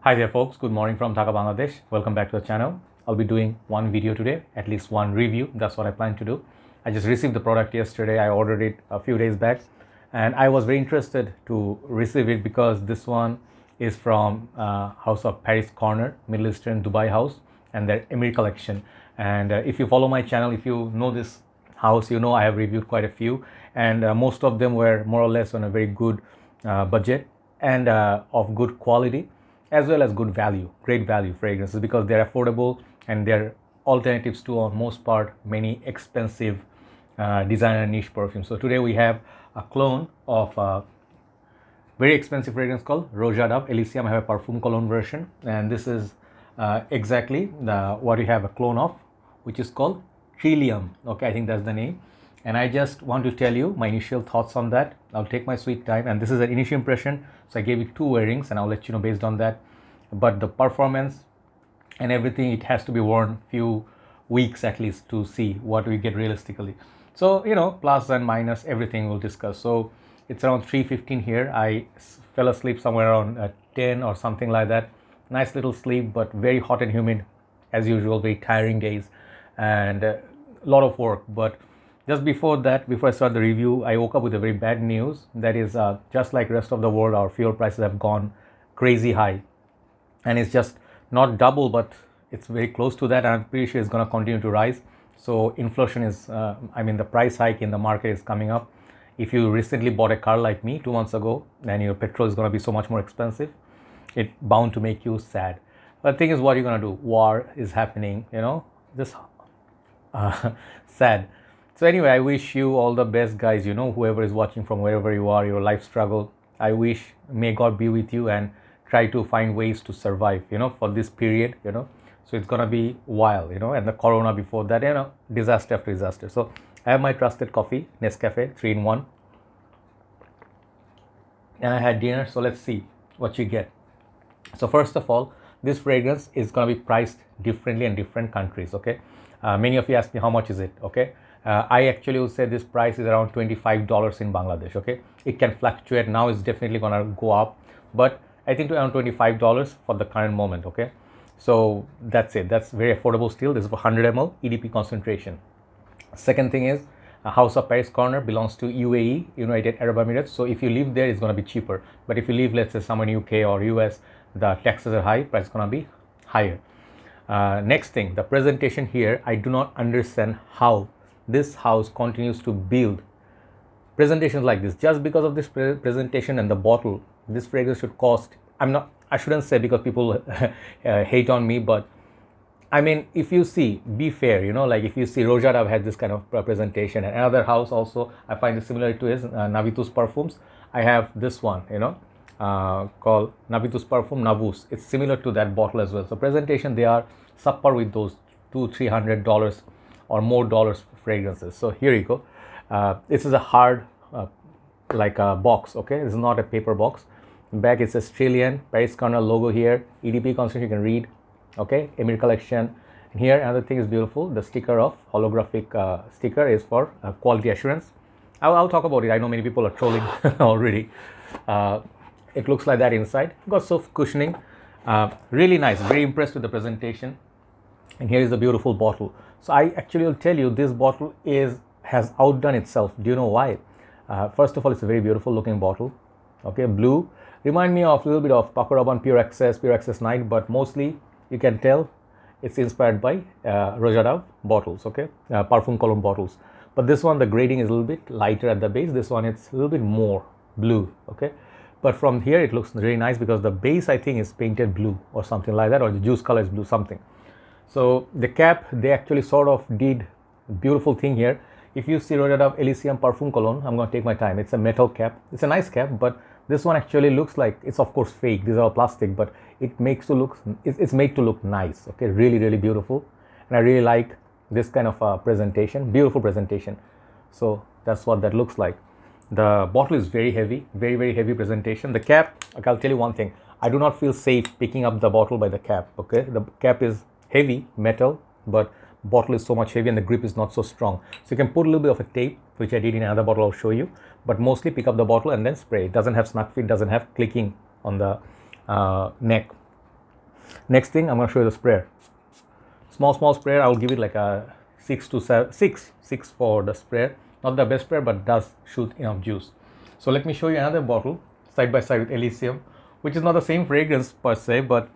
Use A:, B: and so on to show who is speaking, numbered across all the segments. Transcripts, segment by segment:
A: Hi there folks, good morning from Dhaka, Bangladesh. Welcome back to the channel. I'll be doing one video today, at least one review. That's what I plan to do. I just received the product yesterday. I ordered it a few days back and I was very interested to receive it because this one is from House of Paris Corner, Middle Eastern Dubai house, and their Emir collection. And if you follow my channel, if you know this house, you know I have reviewed quite a few, and most of them were more or less on a very good budget and of good quality, as well as good value, great value fragrances, because they're affordable and they're alternatives to, on most part, many expensive designer niche perfumes. So today we have a clone of a very expensive fragrance called Roja Elysium. I have a Parfum Cologne version, and this is exactly what we have a clone of, which is called Trillium. Okay, I think that's the name. And I just want to tell you my initial thoughts on that. I'll take my sweet time, and this is an initial impression, so I gave it 2 wearings and I'll let you know based on that. But the performance and everything, it has to be worn few weeks at least to see what we get realistically. So plus and minus, everything we'll discuss. So it's around 3:15 here. I fell asleep somewhere around 10 or something like that. Nice little sleep, but very hot and humid as usual, very tiring days, and a lot of work. But just before that, before I start the review, I woke up with a very bad news. That is, just like rest of the world, our fuel prices have gone crazy high. And it's just not double, but it's very close to that. And I'm pretty sure it's going to continue to rise. So inflation is, the price hike in the market is coming up. If you recently bought a car like me 2 months ago, then your petrol is going to be so much more expensive. It's bound to make you sad. But the thing is, what are you going to do? War is happening, just sad. So anyway, I wish you all the best, guys. Whoever is watching from wherever you are, your life struggle, I wish, may God be with you and try to find ways to survive, for this period, So it's gonna be wild, and the corona before that, disaster after disaster. So I have my trusted coffee, Nescafe 3-in-1, and I had dinner. So let's see what you get. So first of all, this fragrance is gonna be priced differently in different countries. Okay, many of you ask me how much is it. Okay. I actually would say this price is around $25 in Bangladesh. Okay, it can fluctuate. Now it's definitely gonna go up, but I think around $25 for the current moment. Okay, so that's it. That's very affordable still. This is for 100 ml EDP concentration. Second thing is, House of Paris Corner belongs to UAE, United Arab Emirates. So if you live there, it's gonna be cheaper. But if you live, let's say, somewhere in UK or US, the taxes are high. Price is gonna be higher. Next thing, the presentation here. I do not understand how this house continues to build presentations like this. Just because of this presentation and the bottle, this fragrance should cost, I shouldn't say, because people hate on me, but I mean, if you see, be fair, like if you see Roja have had this kind of presentation, and another house also I find it similar to his, Navitus perfumes. I have this one, called Navitus Perfume Navus. It's similar to that bottle as well. So presentation, they are subpar with those $200-300 or more dollars fragrances. So here you go. This is a hard, like a box. Okay, this is not a paper box. Back it says Trillium, Paris Corner logo here, EDP concentration, you can read. Okay, Emir collection. And here another thing is beautiful. The sticker of holographic sticker is for quality assurance. I'll talk about it. I know many people are trolling already. It looks like that inside. Got soft cushioning. Really nice. Very impressed with the presentation. And here is the beautiful bottle. So I actually will tell you, this bottle has outdone itself. Do you know why? First of all, it's a very beautiful looking bottle. Okay, blue. Remind me of a little bit of Paco Rabanne Pure Access Night, but mostly you can tell it's inspired by Roja bottles. Okay, Parfum Cologne bottles. But this one, the grading is a little bit lighter at the base. This one, it's a little bit more blue. Okay, but from here it looks really nice because the base, I think, is painted blue or something like that, or the juice color is blue, something. So the cap, they actually sort of did beautiful thing here. If you see Roja Elysium Parfum Cologne, I'm going to take my time. It's a metal cap. It's a nice cap, but this one actually looks like, it's of course fake. These are all plastic, but it makes to look, it's made to look nice. Okay, really, really beautiful. And I really like this kind of presentation, beautiful presentation. So that's what that looks like. The bottle is very heavy, very, very heavy presentation. The cap, okay, I'll tell you one thing. I do not feel safe picking up the bottle by the cap. Okay, the cap is heavy metal, but bottle is so much heavy and the grip is not so strong. So you can put a little bit of a tape, which I did in another bottle, I'll show you, but mostly pick up the bottle and then spray. It doesn't have snug fit, doesn't have clicking on the neck. Next thing, I'm going to show you the sprayer. Small sprayer. I'll give it like a 6 for the sprayer. Not the best sprayer, but does shoot enough juice. So let me show you another bottle side by side with Elysium, which is not the same fragrance per se, but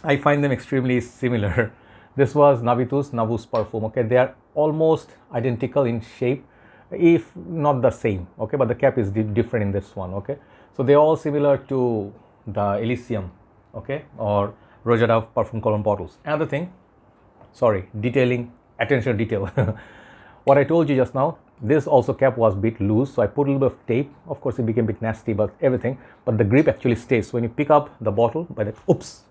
A: I find them extremely similar. This was Navitus Navus Perfume. Okay, they are almost identical in shape, if not the same. Okay, but the cap is different in this one. Okay, so they're all similar to the Elysium. Okay, or Roja Parfum Cologne bottles. Another thing, sorry, detailing, attention to detail. What I told you just now, this also cap was a bit loose, so I put a little bit of tape. Of course, it became a bit nasty, but everything. But the grip actually stays. So when you pick up the bottle, by the oops,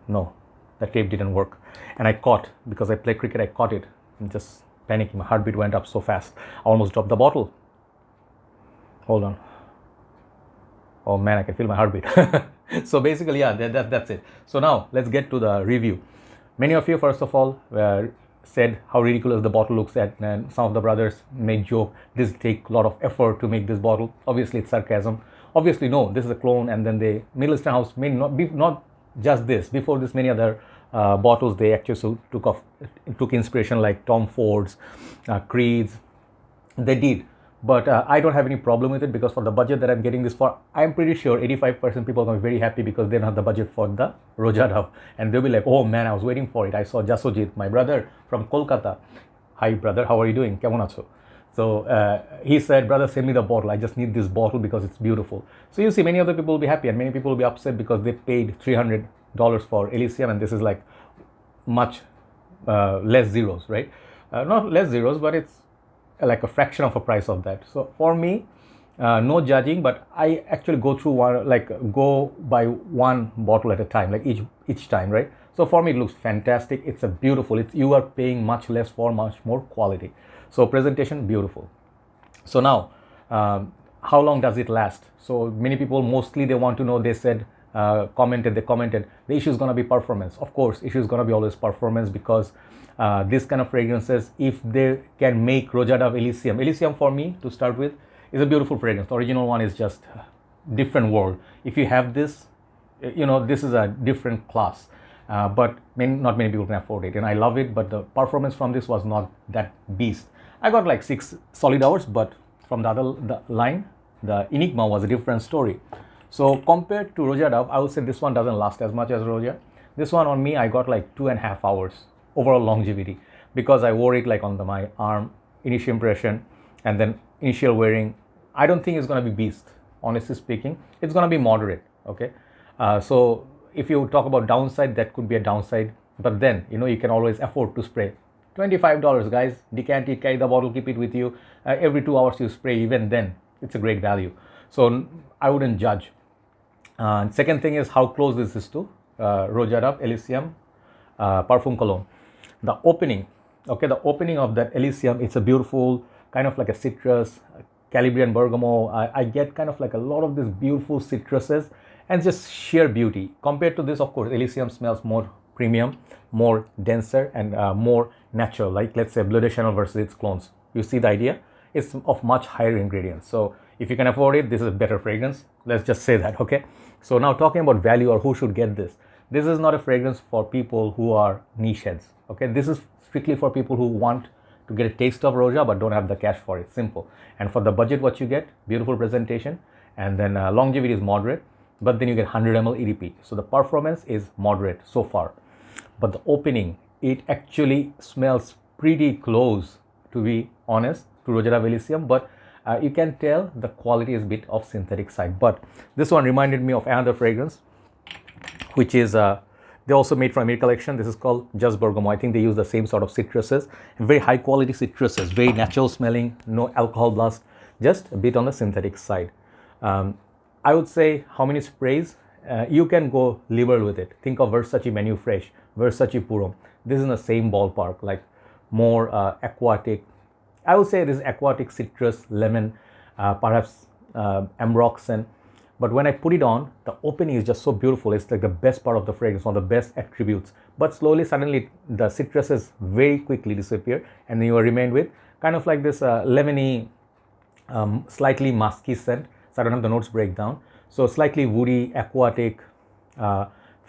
A: no, the tape didn't work, and I caught, because I play cricket. I caught it. I'm just panicking. My heartbeat went up so fast. I almost dropped the bottle. Hold on. Oh man, I can feel my heartbeat. So basically, yeah, that's it. So now let's get to the review. Many of you, first of all, said how ridiculous the bottle looks at, and some of the brothers made joke, this take a lot of effort to make this bottle. Obviously it's sarcasm. Obviously no, this is a clone, and then the Middle Eastern house may not be, not just this, before this many other bottles they actually took inspiration, like Tom Ford's, Creed's, they did. But I don't have any problem with it, because for the budget that I'm getting this for, I'm pretty sure 85% people are going to be very happy, because they don't have the budget for the Roja, and they'll be like, oh man, I was waiting for it. I saw Jasojit, my brother from Kolkata. Hi brother, how are you doing? Kemon acho? So he said, brother, send me the bottle. I just need this bottle because it's beautiful. So you see, many other people will be happy, and many people will be upset because they paid $300 for Elysium, and this is like much less zeros, right? Not less zeros, but it's like a fraction of a price of that. So for me, no judging, but I actually go through one, like go by one bottle at a time, like each time, right? So for me, it looks fantastic. It's a beautiful. You are paying much less for much more quality. So presentation, beautiful. So now, how long does it last? So many people, mostly they want to know. They said, commented, the issue is going to be performance. Of course, issue is going to be always performance, because this kind of fragrances, if they can make Roja Elysium for me to start with is a beautiful fragrance. The original one is just different world. If you have this, this is a different class, but not many people can afford it, and I love it. But the performance from this was not that beast. I got like 6 solid hours, but from the line, the Enigma was a different story. So compared to Roja, I would say this one doesn't last as much as Roja. This one on me, I got like 2.5 hours overall longevity, because I wore it like on my arm, initial impression, and then initial wearing. I don't think it's going to be beast, honestly speaking. It's going to be moderate. Okay, so if you talk about downside, that could be a downside, but then you can always afford to spray. $25, guys. Decant it, carry the bottle, keep it with you. Every 2 hours you spray. Even then, it's a great value. So I wouldn't judge. Second thing is how close this is to Roja Elysium Parfum Cologne. The opening, okay, the opening of that Elysium, it's a beautiful kind of like a citrus, Calabrian bergamot. I get kind of like a lot of these beautiful citruses and just sheer beauty. Compared to this, of course, Elysium smells more premium, more denser, and more natural, like let's say Bleu de Chanel versus its clones. You see the idea? It's of much higher ingredients. So if you can afford it, this is a better fragrance. Let's just say that, okay? So now talking about value, or who should get this. This is not a fragrance for people who are niche heads, okay? This is strictly for people who want to get a taste of Roja but don't have the cash for it, simple. And for the budget, what you get, beautiful presentation, and then longevity is moderate, but then you get 100 ml EDP. So the performance is moderate so far. But the opening, it actually smells pretty close, to be honest, to Roja Elysium, but you can tell the quality is a bit of synthetic side. But this one reminded me of another fragrance, which is they also made from Emir collection. This is called Just Bergamo. I think they use the same sort of citruses, very high quality citruses, very natural smelling, no alcohol blast, just a bit on the synthetic side. I would say how many sprays, you can go liberal with it. Think of Versace Menu Fresh, Versace Purum. This is in the same ballpark, like more aquatic. I would say this is aquatic citrus, lemon, perhaps ambroxan. But when I put it on, the opening is just so beautiful. It's like the best part of the fragrance, one of the best attributes. But slowly, suddenly, the citruses very quickly disappear, and then you are remained with kind of like this lemony, slightly musky scent. So I don't have the notes breakdown. So slightly woody, aquatic,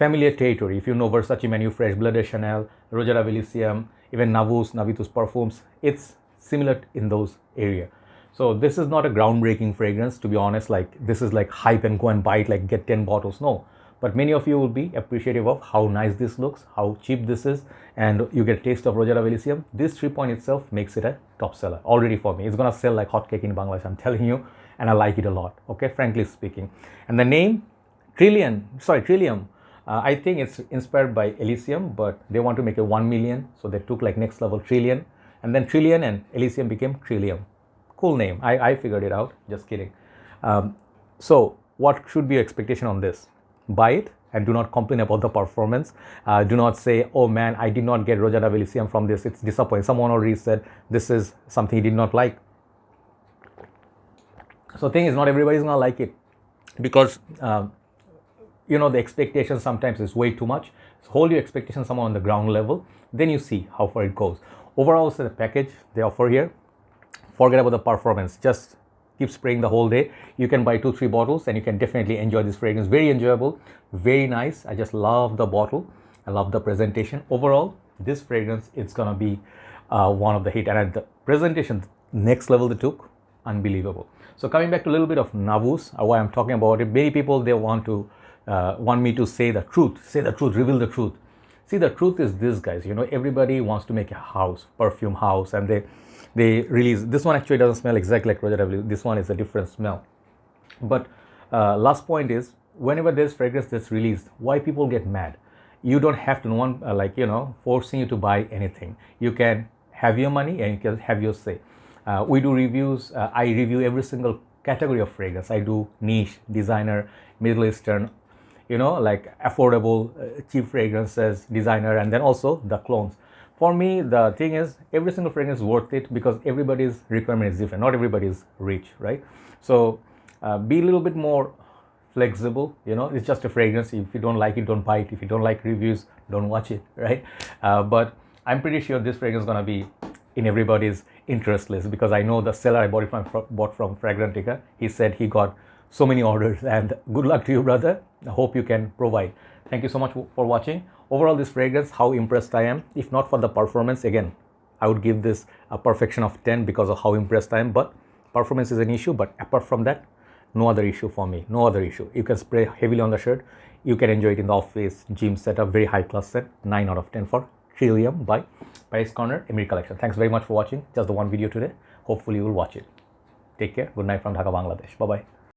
A: familiar territory. If you know Versace Menu Fresh, Bleu de Chanel, Roja de Elysium, even Navus, Navitus perfumes, it's similar in those area. So this is not a groundbreaking fragrance, to be honest. Like this is like hype and go and buy it, like get 10 bottles. No, but many of you will be appreciative of how nice this looks, how cheap this is, and you get a taste of Roja de Elysium. This 3 point itself makes it a top seller already for me. It's gonna sell like hotcake in Bangladesh, I'm telling you, and I like it a lot. Okay, frankly speaking. And the name Trillium. I think it's inspired by Elysium, but they want to make it 1 million, so they took like next level Trillion, and then Trillion and Elysium became Trillium. Cool name. I figured it out. Just kidding. So what should be your expectation on this? Buy it and do not complain about the performance. Do not say, oh man, I did not get Roja de Elysium from this. It's disappointing. Someone already said this is something he did not like. So the thing is, not everybody's gonna like it because you know, the expectation sometimes is way too much. So hold your expectations somewhere on the ground level, then you see how far it goes. Overall, so the package they offer here, forget about the performance, just keep spraying the whole day. You can buy 2-3 bottles and you can definitely enjoy this fragrance. Very enjoyable, very nice. I just love the bottle, I love the presentation. Overall, this fragrance, it's gonna be one of the hit, and the presentation, next level they took, unbelievable. So coming back to a little bit of Navus, why I'm talking about it, many people, they want me to say the truth, reveal the truth. See, the truth is this, guys, you know, everybody wants to make a house, perfume house, and they release, this one actually doesn't smell exactly like Roja de Elysium, this one is a different smell. But last point is, whenever there's fragrance that's released, why people get mad? You don't have to, no one like, you know, forcing you to buy anything. You can have your money and you can have your say. We do reviews, I review every single category of fragrance. I do niche, designer, Middle Eastern, you know, like affordable, cheap fragrances, designer, and then also the clones. For me, the thing is, every single fragrance is worth it because everybody's requirement is different. Not everybody is rich, right? So be a little bit more flexible. You know, it's just a fragrance. If you don't like it, don't buy it. If you don't like reviews, don't watch it, right? But I'm pretty sure this fragrance is gonna be in everybody's interest list because I know the seller I bought from Fragrantica. He said he got so many orders, and good luck to you, brother. I hope you can provide. Thank you so much for watching. Overall, this fragrance, how impressed I am. If not for the performance, again, I would give this a perfection of 10 because of how impressed I am. But performance is an issue. But apart from that, no other issue for me. No other issue. You can spray heavily on the shirt. You can enjoy it in the office, gym setup. Very high class set. 9 out of 10 for Trillium by Paris Corner Emir collection. Thanks very much for watching. Just the one video today. Hopefully you will watch it. Take care. Good night from Dhaka, Bangladesh. Bye-bye.